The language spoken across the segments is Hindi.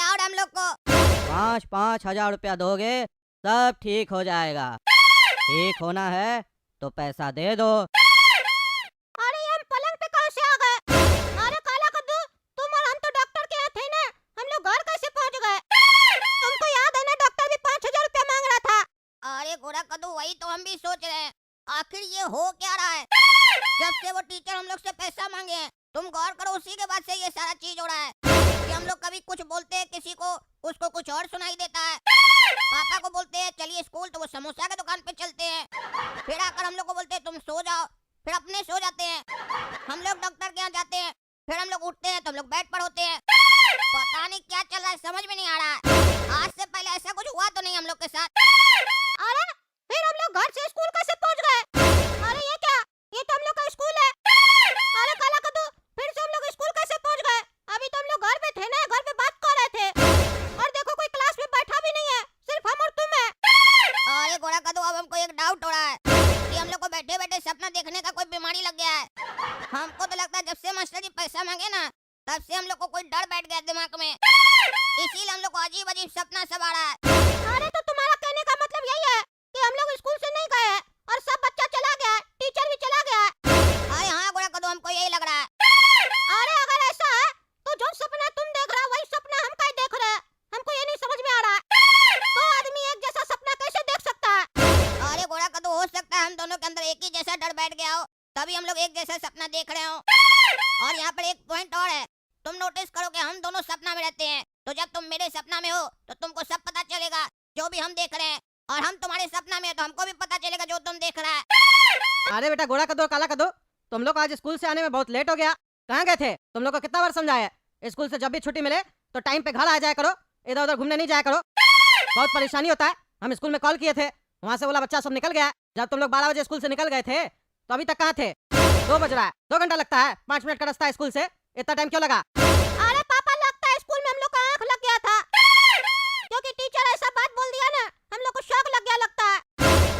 और हम लोग को 5,000 रुपया दोगे सब ठीक हो जाएगा। ठीक होना है तो पैसा दे दो। अरे ये हम पलंग पे कहाँ से आ गए? अरे काला कद्दू, तुम और हम तो डॉक्टर के यहाँ थे ना, हम लोग घर कैसे पहुँच गए? तुमको याद है ना, डॉक्टर भी 5,000 रुपया मांग रहा था। अरे गोरा कद्दू, वही तो हम भी सोच रहे हैं, आखिर ये हो क्या रहा है? जब से वो टीचर हम लोग से पैसा मांगे हैं, तुम गौर करो, उसी के बाद से ये सारा चीज हो रहा है कि हम लोग कभी कुछ बोलते हैं किसी को, उसको कुछ और सुनाई देता है। पापा को बोलते हैं चलिए स्कूल, तो वो समोसा की दुकान पे चलते हैं। फिर आकर हम लोग को बोलते हैं तुम सो जाओ, फिर अपने सो जाते हैं। हम लोग डॉक्टर के यहाँ जाते हैं, फिर हम लोग उठते हैं तो हम लोग बेड पर होते हैं। पता नहीं क्या चल रहा है, समझ में नहीं आ रहा है। आज से पहले ऐसा कुछ हुआ तो नहीं हम लोग के साथ। अरे फिर हम लोग घर से स्कूल कैसे पहुंच गए? अरे ये क्या, ये तो हम लोग का स्कूल है। अरे काला कद्दू, फिर से हम लोग स्कूल कैसे पहुंच गए? अभी तो हम लोग घर पे थे ना, घर पे बात कर रहे थे, और देखो कोई क्लास में बैठा भी नहीं है, सिर्फ हम और तुम है। अरे गोरा कद्दू, अब हमको एक डाउट हो रहा है कि हम लोग को बैठे बैठे सपना देखने का कोई बीमारी लग गया है। हमको तो लगता है जब से मास्टर जी पैसा मांगे ना, तब से हम लोग को कोई डर बैठ गया दिमाग में, इसीलिए हम लोग को अजीब अजीब सपना सब आ रहा है। अरे तो तुम्हारा कहने का मतलब यही है कि हम लोग स्कूल से नहीं गए हैं और सब बच्चा चला गया है, टीचर भी चला गया है? अरे हाँ गोरा कद्दू, हमको यही लग रहा है। अरे अगर ऐसा है तो जो सपना तुम देख रहा वही सपना हम काहे देख रहे हैं? हमको ये नहीं समझ में आ रहा है। तो आदमी एक जैसा सपना कैसे देख सकता है? अरे गोरा कद्दू, हो सकता है हम दोनों के अंदर एक ही जैसा डर बैठ गया हो, तभी हम लोग एक जैसा सपना देख रहे हो। और यहाँ पर एक पॉइंट और है, तुम नोटिस करो कि हम दोनों सपना में रहते हैं, तो जब तुम मेरे सपना में हो तो तुमको सब पता चलेगा जो भी हम देख रहे हैं, और हम तुम्हारे सपना में है तो हमको भी पता चलेगा जो तुम देख रहा है। अरे बेटा गोरा कद्दू, काला कद्दू, तुम लोग आज स्कूल से आने में बहुत लेट हो गया। कहाँ गए थे? तुम लोग को कितना बार समझाया है, स्कूल से जब भी छुट्टी मिले तो टाइम पे घर आ जाया करो, इधर उधर घूमने नहीं जाया करो, बहुत परेशानी होता है। हम स्कूल में कॉल किए थे, वहाँ से बोला बच्चा सब निकल गया। जब तुम लोग 12 बजे स्कूल से निकल गए थे तो अभी तक कहाँ थे? 2 बज रहा है, 2 घंटा लगता है, 5 मिनट का रास्ता है स्कूल से, इतना टाइम क्यों लगा? अरे पापा, लगता है स्कूल में हम लोग का आँख लग गया था, क्योंकि टीचर ऐसा बात बोल दिया ना, हम लोग को शौक लग गया लगता है।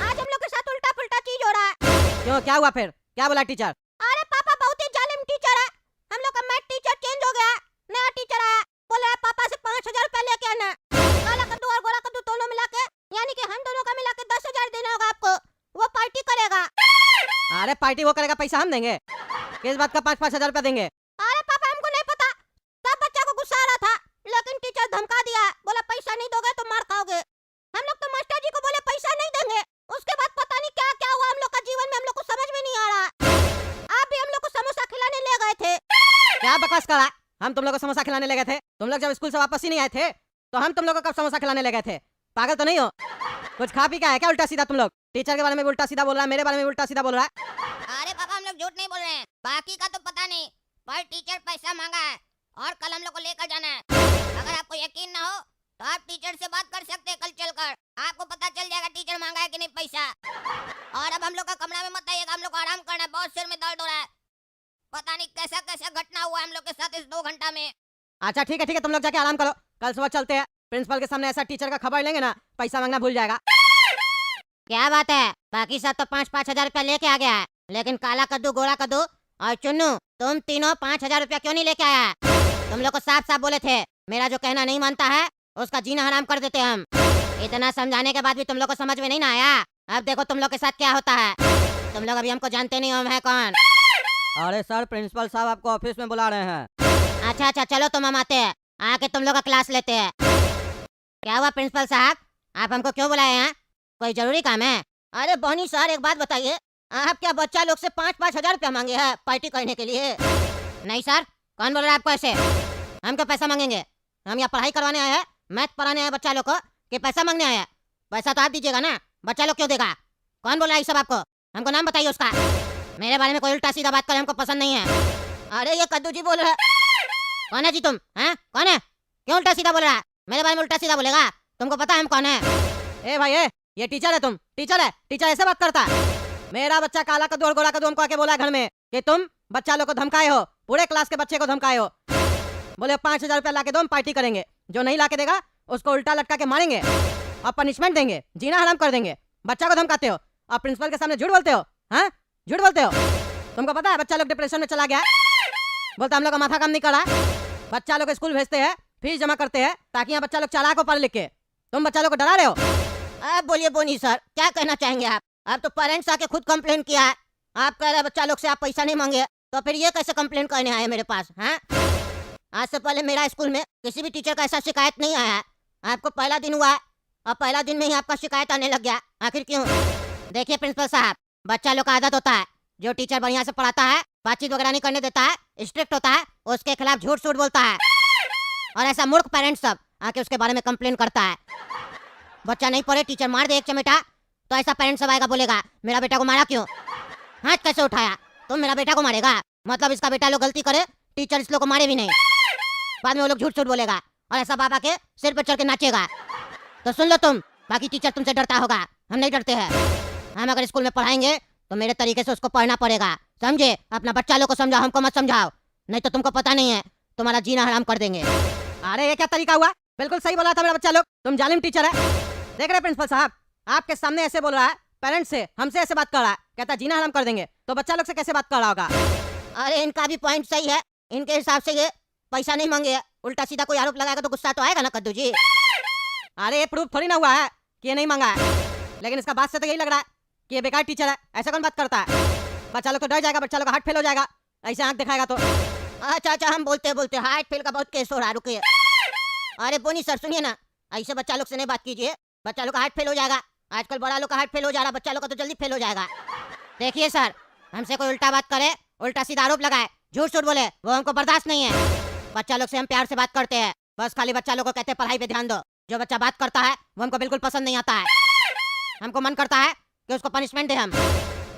आज हम लोग के साथ उल्टा पुल्टा चीज हो रहा है। क्यों, क्या हुआ फिर? क्या बोला टीचर? अरे पापा, बहुत ही जालिम टीचर है। हम लोग का मैथ टीचर चेंज हो गया है, नया टीचर आया, बोल रहा है पापा से 5,000 रुपया लेके आना। काला कद्दू और गोरा कद्दू दोनों मिला के, यानी कि हम दोनों का मिला के 10,000 देना होगा आपको, वो पार्टी करेगा। अरे पार्टी वो करेगा, पैसा हम देंगे। किस बात का 5,000 रुपया देंगे? अरे पापा, हमको नहीं पता, सब बच्चा को गुस्सा आ रहा था, लेकिन टीचर धमका दिया, बोला पैसा नहीं दोगे तो मार खाओगे। हम लोग तो मास्टर जी को बोले पैसा नहीं देंगे, उसके बाद पता नहीं क्या क्या हुआ हम लोग का जीवन में, हम लोग को समझ में नहीं आ रहा। आप भी हम लोग को समोसा खिलाने ले गए थे। क्या बकवास कर रहा है? हम तुम लोग को समोसा खिलाने ले गए थे? तुम लोग जब स्कूल से वापस ही नहीं आए थे तो हम तुम लोग को कब समोसा खिलाने ले गए थे? पागल तो नहीं हो? कुछ खा पी का है क्या उल्टा सीधा? तुम लोग टीचर के बारे में उल्टा सीधा बोल रहा है, मेरे बारे में उल्टा सीधा बोल रहा है। अरे पापा, हम लोग झूठ नहीं बोल रहे हैं, बाकी का तो पता नहीं, पर टीचर पैसा मांगा है और कल हम लोग को लेकर जाना है। अगर आपको यकीन ना हो तो आप टीचर से बात कर सकते हैं, कल चलकर आपको पता चल जाएगा टीचर मांगा है कि नहीं पैसा। और अब हम लोग का कमरा में मत आइएगा, हम लोग को आराम करना है, बहुत सिर में दर्द हो रहा है। पता नहीं कैसा कैसा घटना हुआ हम लोग के साथ इस 2 घंटा में। अच्छा ठीक है, तुम लोग जाके आराम करो, कल सुबह चलते हैं। प्रिंसिपल के सामने ऐसा टीचर का खबर लेंगे ना, पैसा मांगना भूल जाएगा। क्या बात है, बाकी सब तो 5,000 रुपया लेके आ गया है, लेकिन काला कद्दू, गोरा कद्दू और चुन्नू, तुम तीनों 5,000 रुपया क्यों नहीं लेके आया? तुम लोग को साफ साफ बोले थे, मेरा जो कहना नहीं मानता है उसका जीना हराम कर देते हम। इतना समझाने के बाद भी तुम लोग को समझ में नहीं ना आया। अब देखो तुम लोग के साथ क्या होता है। तुम लोग अभी हमको जानते नहीं हो, हम है कौन। अरे सर, प्रिंसिपल साहब आपको ऑफिस में बुला रहे हैं। अच्छा, चलो तुम हम आते हैं, आके तुम लोग का क्लास लेते हैं। क्या हुआ प्रिंसिपल साहब, आप हमको क्यों बुलाए हैं? कोई जरूरी काम है? अरे बहनी सर, एक बात बताइए, आप क्या बच्चा लोग से 5,000 रुपया मांगे हैं पार्टी करने के लिए? नहीं सर, कौन बोल रहा है आपको ऐसे? हम क्या पैसा मांगेंगे? हम यहाँ पढ़ाई करवाने आए हैं, मैथ पढ़ाने आए बच्चा लोग को, कि पैसा मांगने आए हैं? पैसा तो आप दीजिएगा ना, बच्चा लोग क्यों देगा? कौन बोल रहा है सब आपको? हमको नाम बताइए उसका। मेरे बारे में कोई उल्टा सीधा बात करे हमको पसंद नहीं है। अरे ये कद्दू जी बोल रहा है। कौन है जी तुम? हैं, कौन है? क्यों उल्टा सीधा बोल रहा है? मेरे बारे में उल्टा सीधा बोलेगा? तुमको पता है हम कौन है? ए भाई, ये टीचर है, तुम टीचर है? टीचर ऐसे बात करता है? मेरा बच्चा काला कद्दू और गोरा कद्दू हमको आके बोला घर में कि तुम बच्चा लोग को धमकाए हो, पूरे क्लास के बच्चे को धमकाए हो। बोले 5,000 रुपया ला के दो, हम पार्टी करेंगे। जो नहीं ला के देगा उसको उल्टा लटका के मारेंगे और पनिशमेंट देंगे, जीना हराम कर देंगे। बच्चा को धमकाते हो और प्रिंसिपल के सामने झूठ बोलते हो। हाँ, झूठ बोलते हो। तुमको पता है बच्चा लोग डिप्रेशन में चला गया, बोलता हम लोग का माथा काम नहीं कर रहा। बच्चा लोग स्कूल भेजते हैं फीस जमा करते हैं ताकि यहाँ बच्चा लोग चालाक हो पढ़ लिख के। तुम बच्चा लोग को डरा रहे हो। आप बोलिए बोनी सर, क्या कहना चाहेंगे आप तो पेरेंट्स आके खुद कंप्लेन किया है। आप कह रहे हैं बच्चा लोग से आप पैसा नहीं मांगे, तो फिर ये कैसे कंप्लेन करने आए मेरे पास हैं? आज से पहले मेरा स्कूल में किसी भी टीचर का ऐसा शिकायत नहीं आया है। आपको पहला दिन हुआ है और पहला दिन में ही आपका शिकायत आने लग गया, आखिर क्यों? देखिए प्रिंसिपल साहब, बच्चा लोग का आदत होता है, जो टीचर बढ़िया से पढ़ाता है, बातचीत वगैरह नहीं करने देता है, स्ट्रिक्ट होता है, उसके खिलाफ झूठ सूट बोलता है। और ऐसा मूर्ख पेरेंट्स सब आके उसके बारे में कंप्लेन करता है। बच्चा नहीं पढ़े, टीचर मार दे एक चमेटा, तो ऐसा पेरेंट्स सब आएगा, बोलेगा मेरा बेटा को मारा क्यों, हाथ कैसे उठाया, तुम मेरा बेटा को मारेगा, मतलब इसका बेटा लोग गलती करे, टीचर इस लोग को मारे भी नहीं। बाद में वो लोग झूठ सूट बोलेगा और ऐसा बाबा के सिर पर चढ़ के नाचेगा। तो सुन लो तुम, बाकी टीचर तुमसे डरता होगा, हम नहीं डरते हैं। हम अगर स्कूल में पढ़ाएंगे तो मेरे तरीके से उसको पढ़ना पड़ेगा, समझे? अपना बच्चा लोग को समझाओ, हमको मत समझाओ, नहीं तो तुमको पता नहीं है, तुम्हारा जीना हराम कर देंगे। अरे ये क्या तरीका हुआ? बिल्कुल सही बोला था मेरा बच्चा लोग, तुम जालिम टीचर है। देख रहे प्रिंसिपल साहब, आपके सामने ऐसे बोल रहा है, पेरेंट्स से हमसे ऐसे बात कर रहा है, कहता जीना हराम कर देंगे, तो बच्चा लोग से कैसे बात कर रहा होगा? अरे इनका भी पॉइंट सही है, इनके हिसाब से ये पैसा नहीं मांगे, उल्टा सीधा कोई आरोप लगाएगा तो गुस्सा तो आएगा ना कद्दू जी। अरे ये प्रूफ थोड़ी ना हुआ है कि ये नहीं मांगा है, लेकिन इसका बात से तो यही लग रहा है कि ये बेकार टीचर है। ऐसा कौन बात करता है? बच्चा लोग तो डर जाएगा, बच्चा लोग का हार्ट फेल हो जाएगा, ऐसे आंख दिखाएगा तो। अच्छा अच्छा, हम बोलते बोलते हार्ट फेल का बहुत केस हो रहा है, रुकिए। अरे बोनी सर सुनिए ना, ऐसे बच्चा लोग से नहीं बात कीजिए, बच्चा लोग का हार्ट फेल हो जाएगा। आजकल बड़ा लोग का हार्ट फेल हो जा रहा है, बच्चा लोग का तो जल्दी फेल हो जाएगा। देखिए सर, हमसे कोई उल्टा बात करे, उल्टा सीधा आरोप लगाए, झूठ सूट बोले, वो हमको बर्दाश्त नहीं है। बच्चा लोग से हम प्यार से बात करते हैं, बस खाली बच्चा लोग को कहते हैं पढ़ाई पे ध्यान दो। जो बच्चा बात करता है वो हमको बिल्कुल पसंद नहीं आता है। हमको मन करता है कि उसको पनिशमेंट दे हम,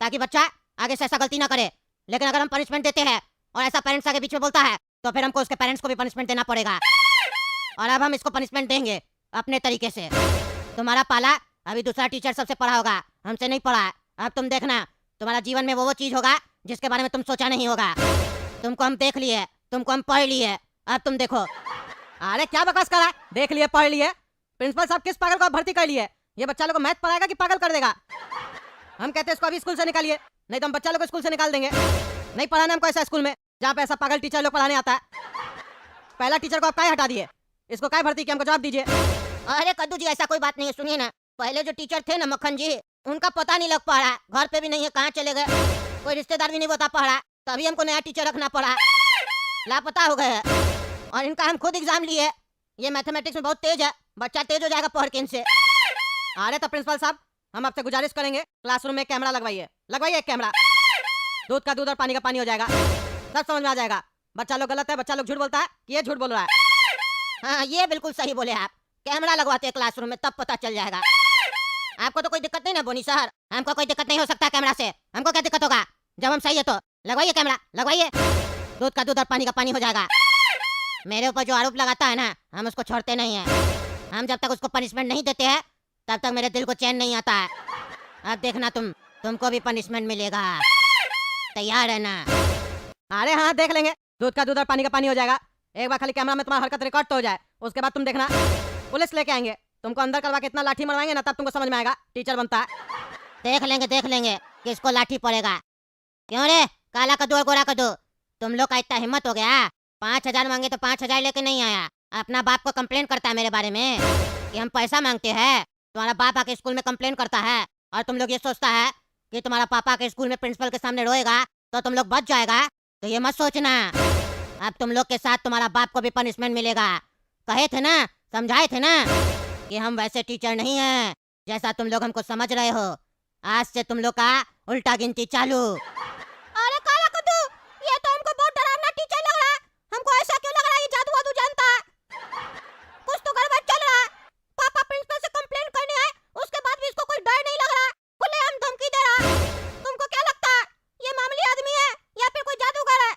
ताकि बच्चा आगे से ऐसा गलती ना करे। लेकिन अगर हम पनिशमेंट देते हैं और ऐसा पेरेंट्स आगे बीच में बोलता है, तो फिर हमको उसके पेरेंट्स को भी पनिशमेंट देना पड़ेगा। और अब हम इसको पनिशमेंट देंगे अपने तरीके से। तुम्हारा पाला अभी दूसरा टीचर सबसे पढ़ा होगा, हमसे नहीं पढ़ा है। अब तुम देखना, तुम्हारा जीवन में वो चीज होगा जिसके बारे में तुम सोचा नहीं होगा। तुमको हम देख लिए, तुमको हम पढ़ लिए, अब तुम देखो। अरे क्या बकवास कर रहा है? देख लिए, पढ़ लिए? प्रिंसिपल साहब किस पागल को भर्ती कर लिए? ये बच्चा लोग को मैथ पढ़ाएगा कि पागल कर देगा? हम कहते हैं इसको अभी स्कूल से निकालिए, नहीं तो हम बच्चा लोग को स्कूल से निकाल देंगे। नहीं पढ़ाना हमको ऐसा स्कूल में जहाँ पे ऐसा पागल टीचर लोग पढ़ाने आता है। पहला टीचर को आप काय हटा दिए, इसको काय भर्ती किया, हमको जवाब दीजिए। अरे कद्दू जी ऐसा कोई बात नहीं है, सुनिए ना, पहले जो टीचर थे ना मक्खन जी, उनका पता नहीं लग पा रहा, घर पे भी नहीं है, कहाँ चले गए, कोई रिश्तेदार भी नहीं बता पा रहा, तभी हमको नया टीचर रखना पड़ा, लापता हो गए। और इनका हम खुद एग्जाम लिए, ये मैथमेटिक्स में बहुत तेज है, बच्चा तेज हो जाएगा पढ़ के इनसे। अरे तो प्रिंसिपल साहब, हम आपसे गुजारिश करेंगे, क्लासरूम में कैमरा लगवाइए, लगवाइए एक कैमरा। दूध का दूध और पानी का पानी हो जाएगा, सब समझ में आ जाएगा। बच्चा लोग गलत है, बच्चा लोग झूठ बोलता है कि ये झूठ बोल रहा है। हाँ ये बिल्कुल सही बोले आप, कैमरा लगवाते हैं क्लासरूम में, तब पता चल जाएगा। आपको तो कोई दिक्कत नहीं ना बोनी सर? हमको कोई दिक्कत नहीं हो सकता कैमरा से, हमको क्या दिक्कत होगा जब हम सही है तो? लगवाइए कैमरा, लगवाइए, दूध का दूध और पानी का पानी हो जाएगा। मेरे ऊपर जो आरोप लगाता है ना, हम उसको छोड़ते नहीं है। हम जब तक उसको पनिशमेंट नहीं देते हैं तब तक मेरे दिल को चैन नहीं आता है। अब देखना तुमको भी पनिशमेंट मिलेगा, तैयार है ना? अरे हाँ देख लेंगे, दूध का दूध और पानी का पानी हो जाएगा। एक बार खाली कैमरा में तुम्हारा हरकत रिकॉर्ड तो हो जाए, उसके बाद तुम देखना, पुलिस लेके आएंगे, तुमको अंदर करवा के इतना लाठी मरवाएंगे ना, तब तुमको समझ में आएगा टीचर बनता है। देख लेंगे किसको लाठी पड़ेगा। क्यों रे काला कद्दू और गोरा कद्दू, तुम लोग का इतना हिम्मत हो गया? 5,000 मांगे तो 5,000 लेके नहीं आया, अपना बाप को कंप्लेन करता है मेरे बारे में कि हम पैसा मांगते हैं। तुम्हारा बाप आके स्कूल में कंप्लेन करता है और तुम लोग ये सोचता है कि तुम्हारा पापा के स्कूल में प्रिंसिपल के सामने रोएगा तो तुम लोग बच जाएगा। तो ये मत सोचना, अब तुम लोग के साथ तुम्हारा बाप को भी पनिशमेंट मिलेगा। कहे थे ना, समझाए थे ना कि हम वैसे टीचर नहीं हैं जैसा तुम लोग हमको समझ रहे हो। आज से तुम लोग का उल्टा गिनती चालू। अरे काला कद्दू, ये तो हमको बहुत डरावना टीचर लग रहा है। हमको ऐसा क्यों लग रहा है ये जादू वादू जानता है? कुछ तो गड़बड़ चल रहा है। पापा प्रिंसिपल से कंप्लेन करने आए, उसके बाद भी इसको कोई डर नहीं लग रहा, खुलेआम धमकी दे रहा। तुमको क्या लगता है ये मामूली आदमी है या फिर कोई जादूगर है?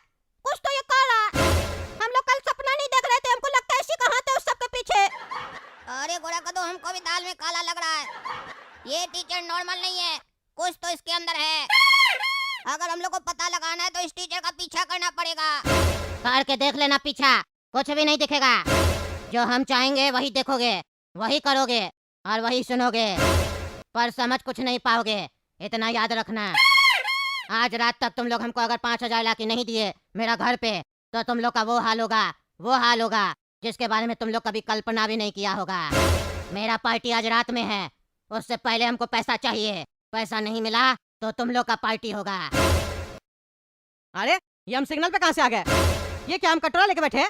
कुछ तो ये कर रहा है। हम लोग कल सपना नहीं देख रहे थे, हमको लगता है इसी का हाथ है उस सबके पीछे। अरे गोरा कद्दू, हमको भी दाल में काला लग रहा है। ये टीचर नॉर्मल नहीं है, कुछ तो इसके अंदर है। अगर हम लोग को पता लगाना है तो इस टीचर का पीछा करना पड़ेगा। करके देख लेना पीछा, कुछ भी नहीं दिखेगा। जो हम चाहेंगे वही देखोगे, वही करोगे और वही सुनोगे, पर समझ कुछ नहीं पाओगे, इतना याद रखना। आज रात तक तुम लोग हमको अगर 5,000 लाके नहीं दिए मेरा घर पे, तो तुम लोग का वो हाल होगा, वो हाल होगा। जिसके बारे में तुम लोग कभी कल्पना भी नहीं किया होगा। मेरा पार्टी आज रात में है, उससे पहले हमको पैसा चाहिए। पैसा नहीं मिला तो तुम लोग का पार्टी होगा। अरे ये हम सिग्नल पे कहाँ से आ गए? ये क्या हम कटोरा लेके बैठे हैं?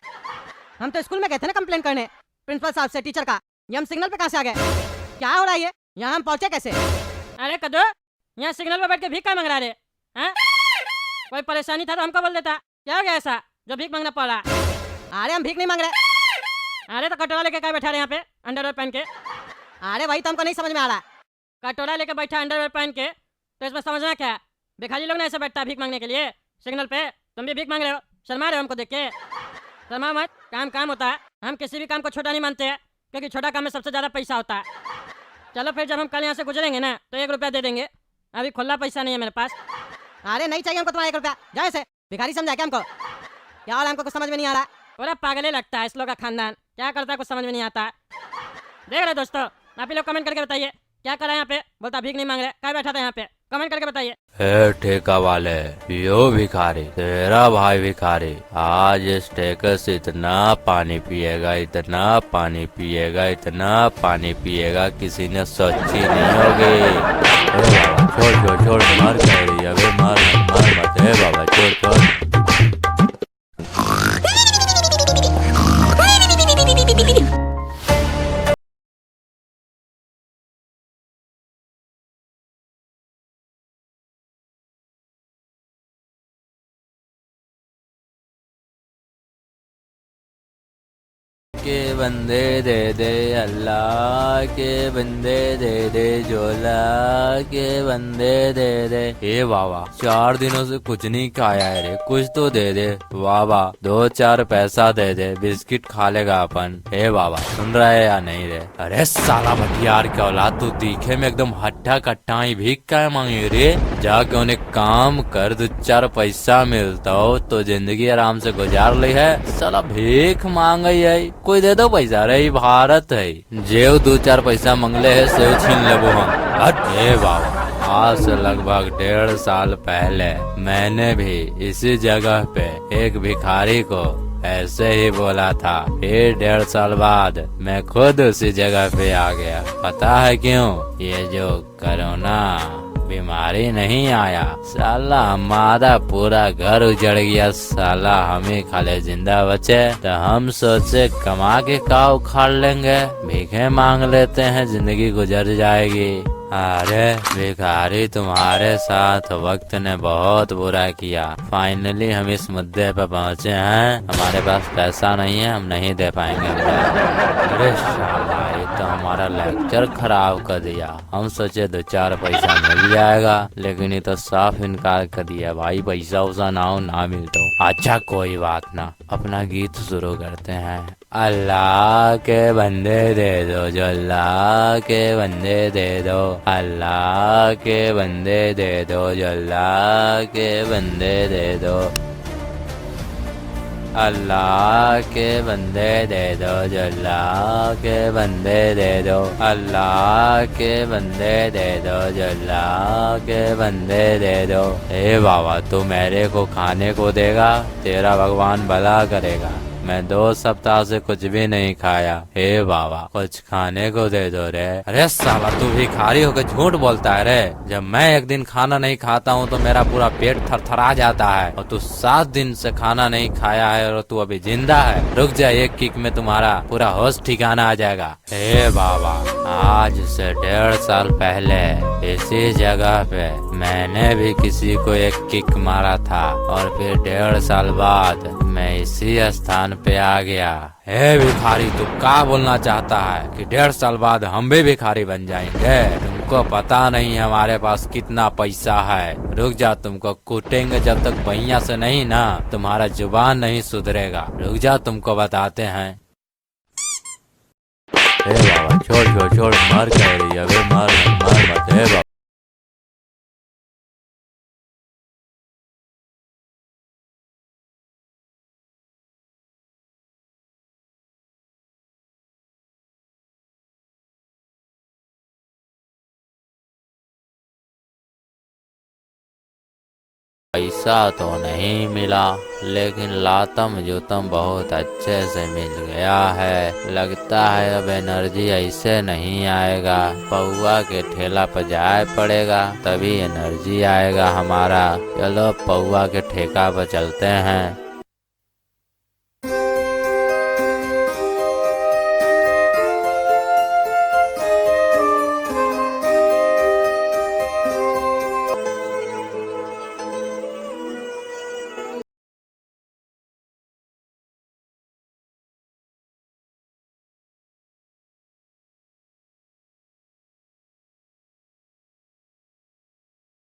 हम तो स्कूल में गए थे ना कंप्लेन करने प्रिंसिपल साहब से, टीचर का। ये हम सिग्नल पे कहाँ से आ गए? क्या हो रहा है ये? यहाँ हम पहुँचे कैसे? अरे कद्दू, यहाँ सिग्नल पे बैठ के भीख क्या मांग रहा है? हैं? कोई परेशानी था तो हमको बोल देता। क्या हो गया ऐसा जो भीख मांगना पड़ा? अरे हम भीख नहीं मांग रहे। अरे तो कटोरा लेके क्या बैठा रहे यहाँ पे अंडरवेयर पहन के? अरे वही तो हमको नहीं समझ में आ रहा। कटोरा लेके बैठा अंडरवेयर पहन के, तो इसमें समझना क्या है? भिखारी लोग ना ऐसे बैठता है भीख मांगने के लिए सिग्नल पे। तुम भी भीख मांग रहे हो, शर्मा रहे हो हमको देख के? शर्मा मत, काम काम होता है। हम किसी भी काम को छोटा नहीं मानते हैं, क्योंकि छोटा काम में सबसे ज़्यादा पैसा होता है। चलो फिर जब हम कल यहाँ से गुजरेंगे ना तो 1 रुपया दे देंगे। अभी खुला पैसा नहीं है मेरे पास। अरे नहीं चाहिए हमको तुम्हारा 1 रुपया, जाओ ऐसे। भिखारी समझा क्या हमको? क्या हो रहा है हमको कुछ समझ में नहीं आ रहा। पूरा पागल ही लगता है इस लोग का खानदान। क्या करता है कुछ समझ में नहीं आता। देख रहे दोस्तों, आप ही लोग कमेंट करके बताइए क्या करा यहाँ पे। बोलता भीख नहीं मांग रहे, क्या बैठा था यहाँ पे? कमेंट करके बताइए। हे ठेका वाले, यो भिखारी, तेरा भाई भिखारी आज इस ठेके से इतना पानी पिएगा, इतना पानी पिएगा, इतना पानी पिएगा, किसी ने सोची नहीं होगी। ए बाबा छोड़ छोड़ छोड़, मार कर रही है, अबे मार मत, मार मत, हे बाबा छोड़ छोड़। के बंदे दे दे अल्लाह के बंदे दे दे, जोला के बंदे दे दे। हे बाबा 4 दिनों से कुछ नहीं खाया है रे, कुछ तो दे दे बाबा, 2-4 पैसा दे दे, बिस्किट खा लेगा अपन। हे बाबा सुन रहा है या नहीं रे? अरे साला भटियार क्या औलाद, तू दिखे में एकदम हट्टा कट्टा ही, भीख क्या मांगी रे? जाके उन्हें काम कर, 2-4 पैसा मिलता हो तो जिंदगी आराम से गुजार ली है। साला भीख मांग है, कोई दे दो पैसा रे, भारत है। जेव 2-4 पैसा मंगले है से छीन लेबो हम। हे बाबा आज से लगभग 1.5 साल पहले मैंने भी इसी जगह पे एक भिखारी को ऐसे ही बोला था। फिर 1.5 साल बाद मैं खुद उसी जगह पे आ गया। पता है क्यों? ये जो कोरोना बीमारी नहीं आया, साला हमारा पूरा घर उजड़ गया। साला हम ही खाले जिंदा बचे तो हम सोचे कमा के का उखाड़ लेंगे, भीखे मांग लेते हैं, जिंदगी गुजर जाएगी। अरे भिखारी तुम्हारे साथ वक्त ने बहुत बुरा किया। फाइनली हम इस मुद्दे पर पहुंचे हैं, हमारे पास पैसा नहीं है, हम नहीं दे पाएंगे। अरे साला ये तो हमारा लेक्चर खराब कर दिया। हम सोचे 2-4 पैसा मिल जाएगा, लेकिन ये तो साफ इनकार कर दिया, भाई पैसा उसा ना हो ना मिलता। अच्छा कोई बात ना, अपना गीत शुरू करते हैं। अल्लाह के बंदे दे दो, जो अल्लाह के बंदे दे दो, अल्लाह के बंदे दे दो, जो अल्लाह के बंदे दे दो, अल्लाह के बंदे दे दो, जो अल्लाह के बंदे दे दो, अल्लाह के बंदे दे दो, जो अल्लाह के बंदे दे दो। हे बाबा तू मेरे को खाने को देगा, तेरा भगवान भला करेगा। मैं 2 सप्ताह से कुछ भी नहीं खाया। हे बाबा कुछ खाने को दे दो रे। अरे साला तू भिखारी होकर झूठ बोलता है रे। जब मैं एक दिन खाना नहीं खाता हूँ तो मेरा पूरा पेट थरथरा जाता है, और तू 7 दिन से खाना नहीं खाया है और तू अभी जिंदा है। रुक जा, एक किक में तुम्हारा पूरा होश ठिकाना आ जाएगा। हे बाबा आज से 1.5 साल पहले इसी जगह पे मैंने भी किसी को एक किक मारा था, और फिर 1.5 साल बाद मैं इसी स्थान पे आ गया। हे भिखारी तू क्या बोलना चाहता है कि 1.5 साल बाद हम भी भिखारी बन जाएंगे? तुमको पता नहीं हमारे पास कितना पैसा है। रुक जा, तुमको कूटेंगे जब तक भैया से नहीं ना, तुम्हारा जुबान नहीं सुधरेगा। रुक जा तुमको बताते हैं। हे बाबा छोड़ छोड़ छोड़, मार कर रही है, अबे मार मत, हे बाबा। पैसा तो नहीं मिला, लेकिन लातम जुतम बहुत अच्छे से मिल गया है। लगता है अब एनर्जी ऐसे नहीं आएगा, पौआ के ठेला पर जाए पड़ेगा तभी एनर्जी आएगा हमारा। चलो पौआ के ठेका पर चलते हैं।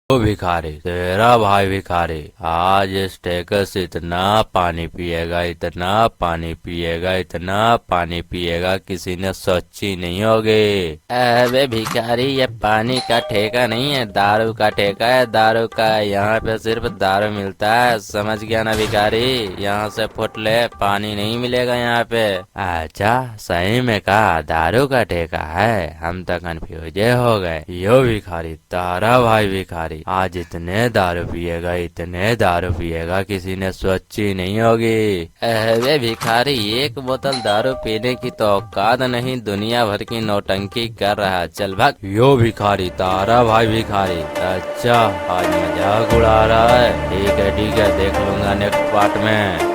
ओ भिखारी, तेरा भाई भिखारी आज इस ठेके से इतना पानी पिएगा, इतना पानी पिएगा, इतना पानी पिएगा, किसी ने सोची नहीं होगी। अबे भिखारी, ये पानी का ठेका नहीं है, दारू का ठेका है, दारू का। यहाँ पे सिर्फ दारू मिलता है, समझ गया ना भिखारी? यहाँ से फुट ले, पानी नहीं मिलेगा यहाँ पे। अच्छा, सही में कहा दारू का ठेका है, हम तो कंफ्यूज हो गए। यो भिखारी, तारा भाई भिखारी आज इतने दारू पिएगा, इतने दारू पिएगा, किसी ने सोची नहीं होगी। अरे भिखारी, एक बोतल दारू पीने की तो औकात नहीं, दुनिया भर की नौटंकी कर रहा है, चल भाग। यो भिखारी, तारा भाई भिखारी, अच्छा आज मजाक उड़ा रहा है। ठीक है, देख लूंगा नेक्स्ट पार्ट में।